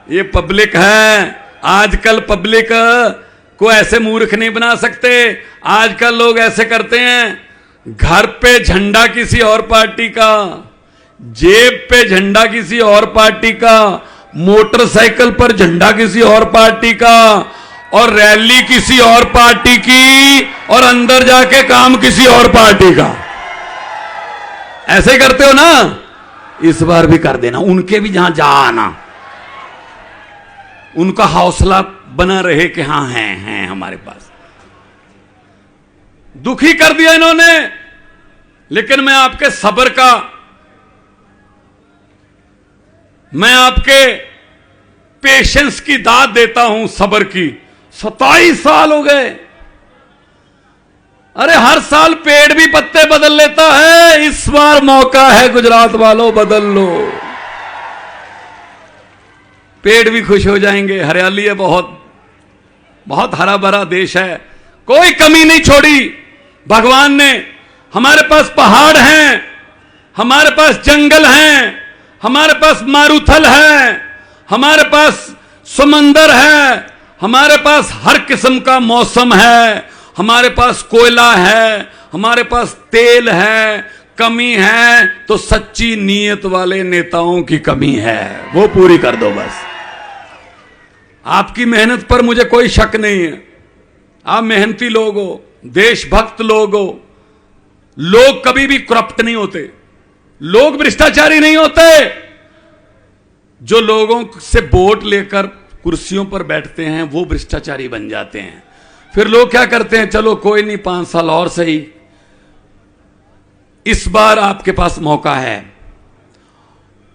ये पब्लिक है। आजकल पब्लिक को ऐसे मूर्ख नहीं बना सकते। आजकल लोग ऐसे करते हैं, घर पे झंडा किसी और पार्टी का, जेब पे झंडा किसी और पार्टी का, मोटरसाइकिल पर झंडा किसी और पार्टी का, और रैली किसी और पार्टी की, और अंदर जाके काम किसी और पार्टी का। ऐसे करते हो ना, इस बार भी कर देना। उनके भी जहां जा आना, उनका हौसला बना रहे कि हां हैं हमारे पास। दुखी कर दिया इन्होंने, लेकिन मैं आपके सब्र का, मैं आपके पेशेंस की दाद देता हूं, सब्र की। 27 साल हो गए। अरे हर साल पेड़ भी पत्ते बदल लेता है, इस बार मौका है गुजरात वालों, बदल लो। पेड़ भी खुश हो जाएंगे। हरियाली है, बहुत बहुत हरा भरा देश है, कोई कमी नहीं छोड़ी भगवान ने। हमारे पास पहाड़ हैं, हमारे पास जंगल हैं, हमारे पास मारूथल है, हमारे पास समंदर है, हमारे पास हर किस्म का मौसम है, हमारे पास कोयला है, हमारे पास तेल है। कमी है तो सच्ची नीयत वाले नेताओं की कमी है, वो पूरी कर दो बस। आपकी मेहनत पर मुझे कोई शक नहीं है। आप मेहनती लोग हो, देशभक्त लोग हो। लोग कभी भी करप्ट नहीं होते, लोग भ्रष्टाचारी नहीं होते। जो लोगों से वोट लेकर कुर्सियों पर बैठते हैं वो भ्रष्टाचारी बन जाते हैं। फिर लोग क्या करते हैं, चलो कोई नहीं, 5 साल और सही। इस बार आपके पास मौका है,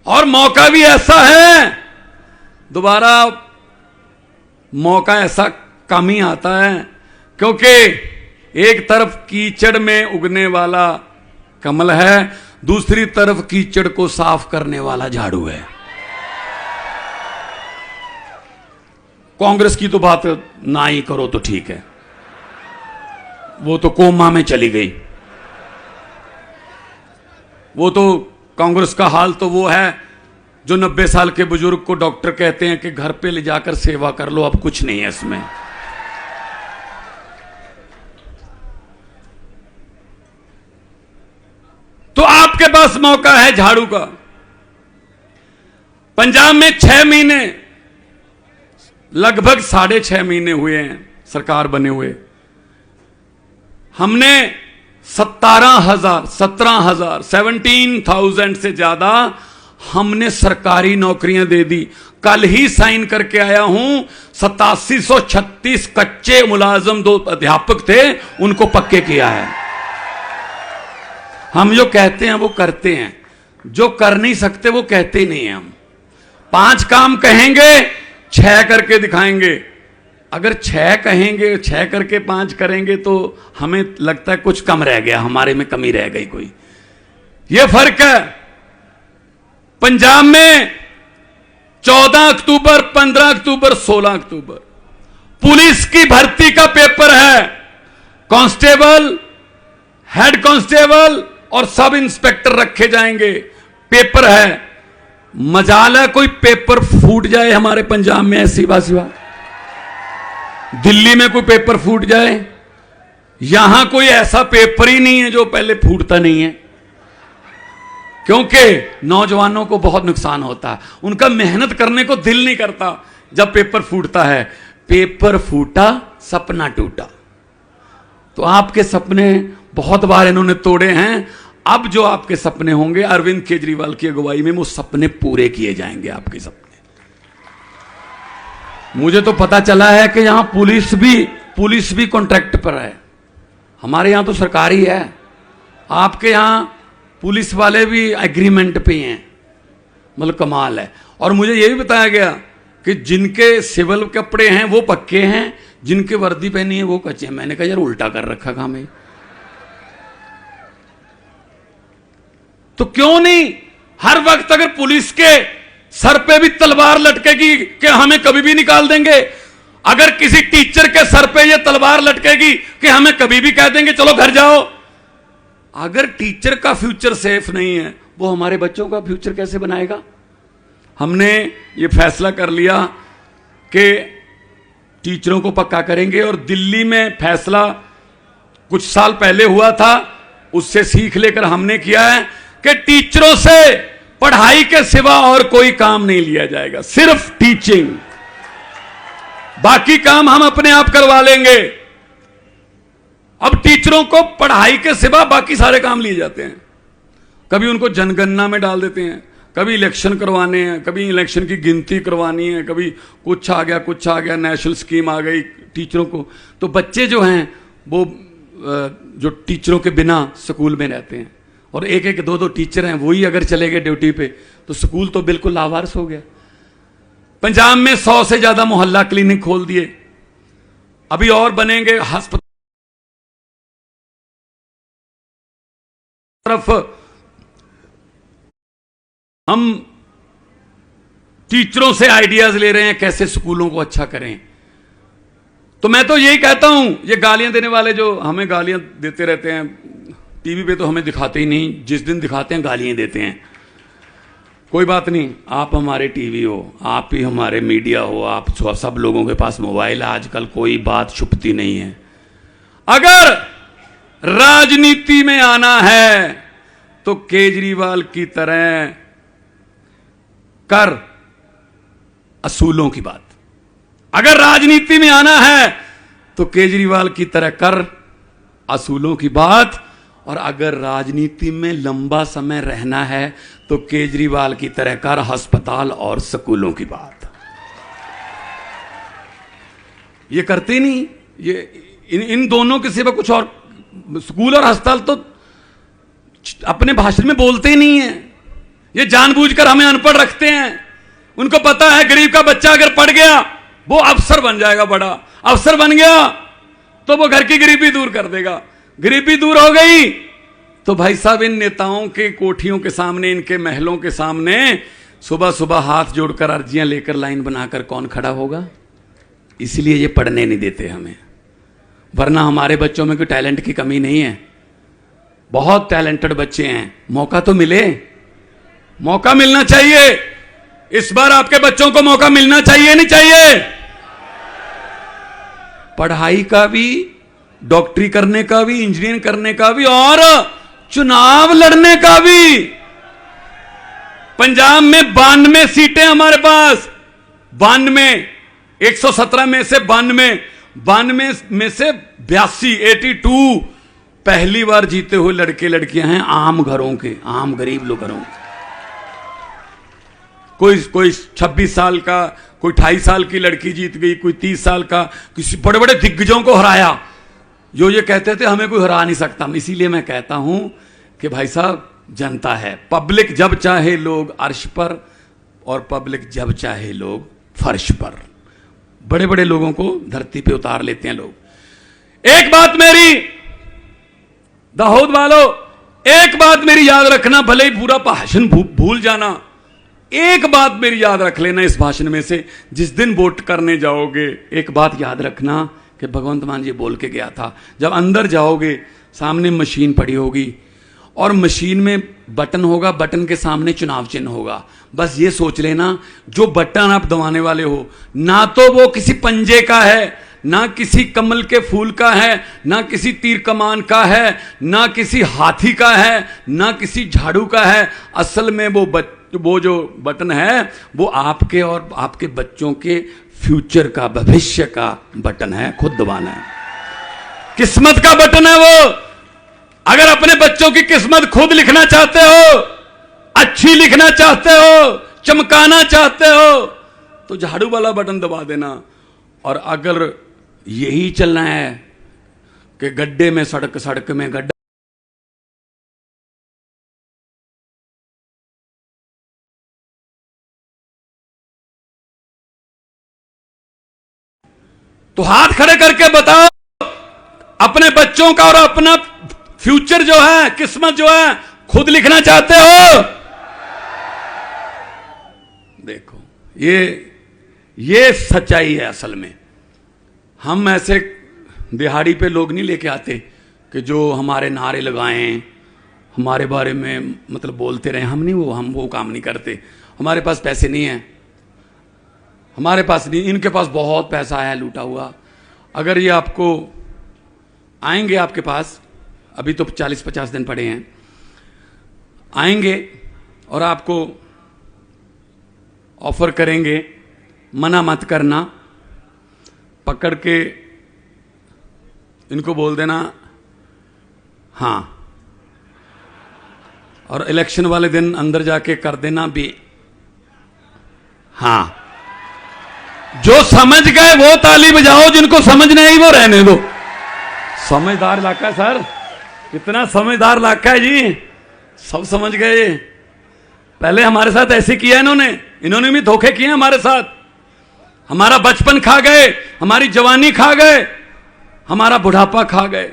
और मौका भी ऐसा है, दोबारा मौका ऐसा कम ही आता है, क्योंकि एक तरफ कीचड़ में उगने वाला कमल है, दूसरी तरफ कीचड़ को साफ करने वाला झाड़ू है। कांग्रेस की तो बात ना ही करो तो ठीक है, वो तो कोमा में चली गई। वो तो कांग्रेस का हाल तो वो है जो 90 साल के बुजुर्ग को डॉक्टर कहते हैं कि घर पे ले जाकर सेवा कर लो, अब कुछ नहीं है इसमें। तो आपके पास मौका है झाड़ू का। पंजाब में 6 महीने, लगभग 6.5 महीने हुए हैं सरकार बने हुए। हमने 17,000 से ज्यादा हमने सरकारी नौकरियां दे दी। कल ही साइन करके आया हूं, 8736 कच्चे मुलाजम, 2 अध्यापक थे, उनको पक्के किया है। हम जो कहते हैं वो करते हैं, जो कर नहीं सकते वो कहते ही नहीं है। हम 5 काम कहेंगे, 6 करके दिखाएंगे। अगर 6 कहेंगे, 6 करके 5 करेंगे तो हमें लगता है कुछ कम रह गया, हमारे में कमी रह गई कोई। यह फर्क है। पंजाब में 14 अक्टूबर, 15 अक्टूबर, 16 अक्टूबर पुलिस की भर्ती का पेपर है। कांस्टेबल, हेड कांस्टेबल और सब इंस्पेक्टर रखे जाएंगे। पेपर है। मजाल है कोई पेपर फूट जाए हमारे पंजाब में, ऐसी बात। दिल्ली में कोई पेपर फूट जाए, यहां कोई ऐसा पेपर ही नहीं है जो पहले फूटता नहीं है, क्योंकि नौजवानों को बहुत नुकसान होता है। उनका मेहनत करने को दिल नहीं करता जब पेपर फूटता है। पेपर फूटा, सपना टूटा। तो आपके सपने बहुत बार इन्होंने तोड़े हैं। अब जो आपके सपने होंगे अरविंद केजरीवाल की अगुवाई में, वो सपने पूरे किए जाएंगे। आपके सपने, मुझे तो पता चला है कि यहां पुलिस भी कॉन्ट्रैक्ट पर है। हमारे यहां तो सरकारी है, आपके यहां पुलिस वाले भी एग्रीमेंट पे हैं। मतलब कमाल है। और मुझे यह भी बताया गया कि जिनके सिविल कपड़े हैं वो पक्के हैं, जिनके वर्दी पहनी है वो कच्चे हैं। मैंने कहा यार उल्टा कर रखा काम है। तो क्यों नहीं हर वक्त अगर पुलिस के सर पे भी तलवार लटकेगी कि हमें कभी भी निकाल देंगे, अगर किसी टीचर के सर पे ये तलवार लटकेगी कि हमें कभी भी कह देंगे चलो घर जाओ, अगर टीचर का फ्यूचर सेफ नहीं है वो हमारे बच्चों का फ्यूचर कैसे बनाएगा? हमने ये फैसला कर लिया कि टीचरों को पक्का करेंगे। और दिल्ली में फैसला कुछ साल पहले हुआ था, उससे सीख लेकर हमने किया है कि टीचरों से पढ़ाई के सिवा और कोई काम नहीं लिया जाएगा, सिर्फ टीचिंग। बाकी काम हम अपने आप करवा लेंगे। अब टीचरों को पढ़ाई के सिवा बाकी सारे काम लिए जाते हैं। कभी उनको जनगणना में डाल देते हैं, कभी इलेक्शन करवाने हैं, कभी इलेक्शन की गिनती करवानी है, कभी कुछ आ गया, नेशनल स्कीम आ गई टीचरों को। तो बच्चे जो हैं वो जो टीचरों के बिना स्कूल में रहते हैं, और एक एक दो दो टीचर हैं, वही अगर चले गए ड्यूटी पे तो स्कूल तो बिल्कुल लावारिस हो गया। पंजाब में 100 से ज्यादा मोहल्ला क्लिनिक खोल दिए, अभी और बनेंगे। अस्पताल तरफ हम टीचरों से आइडियाज ले रहे हैं कैसे स्कूलों को अच्छा करें। तो मैं तो यही कहता हूं, ये गालियां देने वाले जो हमें गालियां देते रहते हैं, टीवी पे तो हमें दिखाते ही नहीं, जिस दिन दिखाते हैं गालियां देते हैं। कोई बात नहीं, आप हमारे टीवी हो, आप ही हमारे मीडिया हो, आप सब लोगों के पास मोबाइल है आजकल, कोई बात छुपती नहीं है। अगर राजनीति में आना है तो केजरीवाल की तरह कर असूलों की बात। अगर राजनीति में आना है तो केजरीवाल की तरह कर असूलों की बात, और अगर राजनीति में लंबा समय रहना है तो केजरीवाल की तरह कर अस्पताल और स्कूलों की बात। ये करते नहीं, ये इन दोनों के सिवा कुछ और, स्कूल और अस्पताल तो अपने भाषण में बोलते ही नहीं है। ये जानबूझकर हमें अनपढ़ रखते हैं। उनको पता है गरीब का बच्चा अगर पढ़ गया वो अफसर बन जाएगा, बड़ा अफसर बन गया तो वो घर की गरीबी दूर कर देगा। गरीबी दूर हो गई तो भाई साहब इन नेताओं के कोठियों के सामने, इनके महलों के सामने सुबह सुबह हाथ जोड़कर अर्जियां लेकर लाइन बनाकर कौन खड़ा होगा? इसलिए ये पढ़ने नहीं देते हमें, वरना हमारे बच्चों में कोई टैलेंट की कमी नहीं है। बहुत टैलेंटेड बच्चे हैं, मौका तो मिले, मौका मिलना चाहिए। इस बार आपके बच्चों को मौका मिलना चाहिए, नहीं चाहिए? पढ़ाई का भी, डॉक्टरी करने का भी, इंजीनियरिंग करने का भी, और चुनाव लड़ने का भी। पंजाब में 92 सीटें हमारे पास, 92, 117 में से 92 में से 82 पहली बार जीते हुए लड़के लड़कियां हैं, आम घरों के, आम गरीब लोग घरों के। कोई 26 साल का, कोई 28 साल की लड़की जीत गई, कोई 30 साल का, किसी बड़े बड़े दिग्गजों को हराया। जो ये कहते थे हमें कोई हरा नहीं सकता। इसीलिए मैं कहता हूं कि भाई साहब जनता है, पब्लिक जब चाहे लोग अर्श पर, और पब्लिक जब चाहे लोग फर्श पर। बड़े बड़े लोगों को धरती पे उतार लेते हैं लोग। एक बात मेरी दाऊद वालों, एक बात मेरी याद रखना, भले ही पूरा भाषण भूल जाना, एक बात मेरी याद रख लेना इस भाषण में से। जिस दिन वोट करने जाओगे एक बात याद रखना कि भगवंत मान जी बोल के गया था, जब अंदर जाओगे सामने मशीन पड़ी होगी और मशीन में बटन होगा, बटन के सामने चुनाव चिन्ह होगा। बस ये सोच लेना, जो बटन आप दबाने वाले हो ना तो वो किसी पंजे का है, ना किसी कमल के फूल का है, ना किसी तीर कमान का है, ना किसी हाथी का है, ना किसी झाड़ू का है। असल में वो जो बटन है वो आपके और आपके बच्चों के फ्यूचर का, भविष्य का बटन है, खुद दबाना है। किस्मत का बटन है वो। अगर अपने बच्चों की किस्मत खुद लिखना चाहते हो, अच्छी लिखना चाहते हो, चमकाना चाहते हो, तो झाड़ू वाला बटन दबा देना। और अगर यही चलना है कि गड्ढे में सड़क में गड्ढा, तो हाथ खड़े करके बताओ, अपने बच्चों का और अपना फ्यूचर जो है, किस्मत जो है, खुद लिखना चाहते हो? देखो ये सच्चाई है। असल में हम ऐसे दिहाड़ी पे लोग नहीं लेके आते कि जो हमारे नारे लगाएं, हमारे बारे में मतलब बोलते रहे। हम वो काम नहीं करते। हमारे पास पैसे नहीं हैं, हमारे पास नहीं, इनके पास बहुत पैसा है लूटा हुआ। अगर ये आपको आएंगे आपके पास, अभी तो 40-50 दिन पड़े हैं, आएंगे और आपको ऑफर करेंगे, मना मत करना, पकड़ के इनको बोल देना हाँ, और इलेक्शन वाले दिन अंदर जाके कर देना भी हाँ। जो समझ गए वो ताली बजाओ, जिनको समझ नहीं वो रहने दो। समझदार इलाका है सर, कितना समझदार इलाका है जी, सब समझ गए। पहले हमारे साथ ऐसे किया इन्होंने भी धोखे किए हमारे साथ। हमारा बचपन खा गए, हमारी जवानी खा गए, हमारा बुढ़ापा खा गए,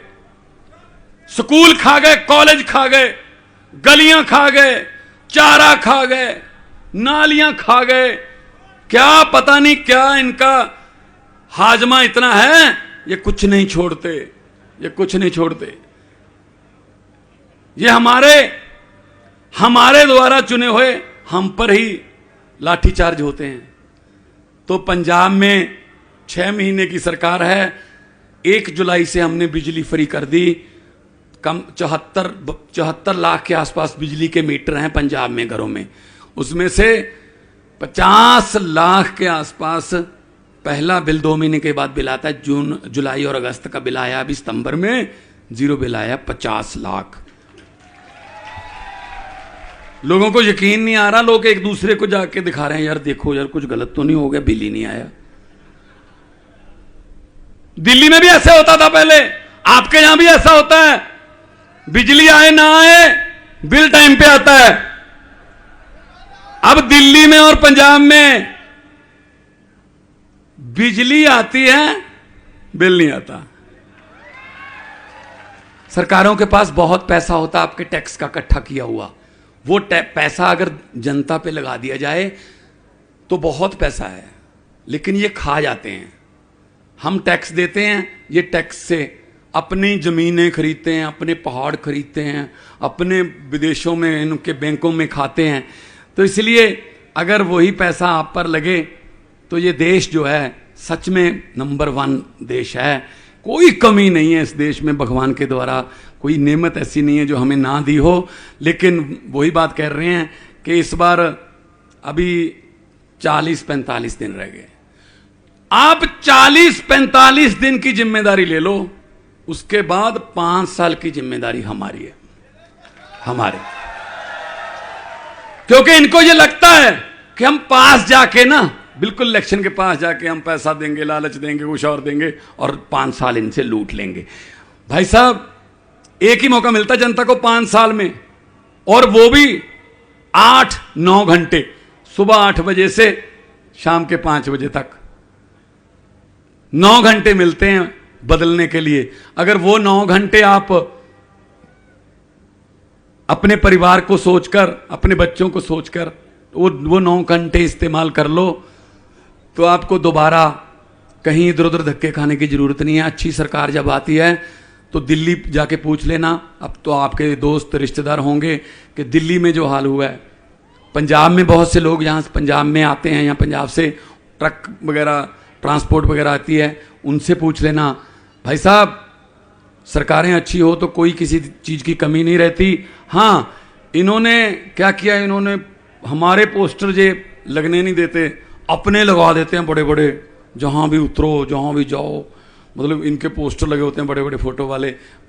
स्कूल खा गए, कॉलेज खा गए, गलियां खा गए, चारा खा गए, नालियां खा गए। क्या पता नहीं क्या इनका हाजमा इतना है, ये कुछ नहीं छोड़ते, ये कुछ नहीं छोड़ते। ये हमारे द्वारा चुने हुए हम पर ही लाठीचार्ज होते हैं। तो पंजाब में 6 महीने की सरकार है, 1 जुलाई से हमने बिजली फ्री कर दी। कम 74 लाख के आसपास बिजली के मीटर हैं पंजाब में घरों में, उसमें से 50 लाख के आसपास पहला बिल 2 महीने के बाद बिल आता है। जून, जुलाई और अगस्त का बिल आया, अभी सितंबर में 0 बिल आया। 50 लाख। लोगों को यकीन नहीं आ रहा, लोग एक दूसरे को जाके दिखा रहे हैं, यार देखो यार कुछ गलत तो नहीं हो गया, बिल ही नहीं आया। दिल्ली में भी ऐसे होता था पहले, आपके यहां भी ऐसा होता है, बिजली आए ना आए बिल टाइम पे आता है। अब दिल्ली में और पंजाब में बिजली आती है, बिल नहीं आता। सरकारों के पास बहुत पैसा होता है आपके टैक्स का इकट्ठा किया हुआ, वो पैसा अगर जनता पे लगा दिया जाए तो बहुत पैसा है, लेकिन ये खा जाते हैं। हम टैक्स देते हैं, ये टैक्स से अपनी ज़मीनें खरीदते हैं, अपने पहाड़ खरीदते हैं, अपने विदेशों में इनके बैंकों में खाते हैं। तो इसलिए अगर वही पैसा आप पर लगे तो ये देश जो है सच में नंबर 1 देश है। कोई कमी नहीं है इस देश में, भगवान के द्वारा कोई नेमत ऐसी नहीं है जो हमें ना दी हो। लेकिन वही बात कह रहे हैं कि इस बार अभी 40-45 दिन रह गए। आप 40-45 दिन की जिम्मेदारी ले लो, उसके बाद 5 साल की जिम्मेदारी हमारी है, हमारे। क्योंकि इनको ये लगता है कि हम पास जाके ना, बिल्कुल इलेक्शन के पास जाके हम पैसा देंगे, लालच देंगे, कुछ और देंगे और 5 साल इनसे लूट लेंगे। भाई साहब, एक ही मौका मिलता है जनता को 5 साल में, और वो भी 8-9 घंटे, सुबह 8 बजे से शाम के 5 बजे तक 9 घंटे मिलते हैं बदलने के लिए। अगर वो 9 घंटे आप अपने परिवार को सोचकर, अपने बच्चों को सोचकर वो 9 घंटे इस्तेमाल कर लो, तो आपको दोबारा कहीं इधर उधर धक्के खाने की जरूरत नहीं है। अच्छी सरकार जब आती है तो दिल्ली जाके पूछ लेना, अब तो आपके दोस्त रिश्तेदार होंगे कि दिल्ली में जो हाल हुआ है। पंजाब में बहुत से लोग यहाँ पंजाब में आते हैं, यहाँ पंजाब से ट्रक वगैरह, ट्रांसपोर्ट वगैरह आती है, उनसे पूछ लेना। भाई साहब, सरकारें अच्छी हो तो कोई किसी चीज़ की कमी नहीं रहती। हाँ, इन्होंने क्या किया, इन्होंने हमारे पोस्टर जे लगने नहीं देते, अपने लगा देते हैं बड़े बड़े, जहाँ भी उतरो, जहाँ भी जाओ, मतलब इनके पोस्टर लगे होते हैं बड़े बड़े फोटो वाले।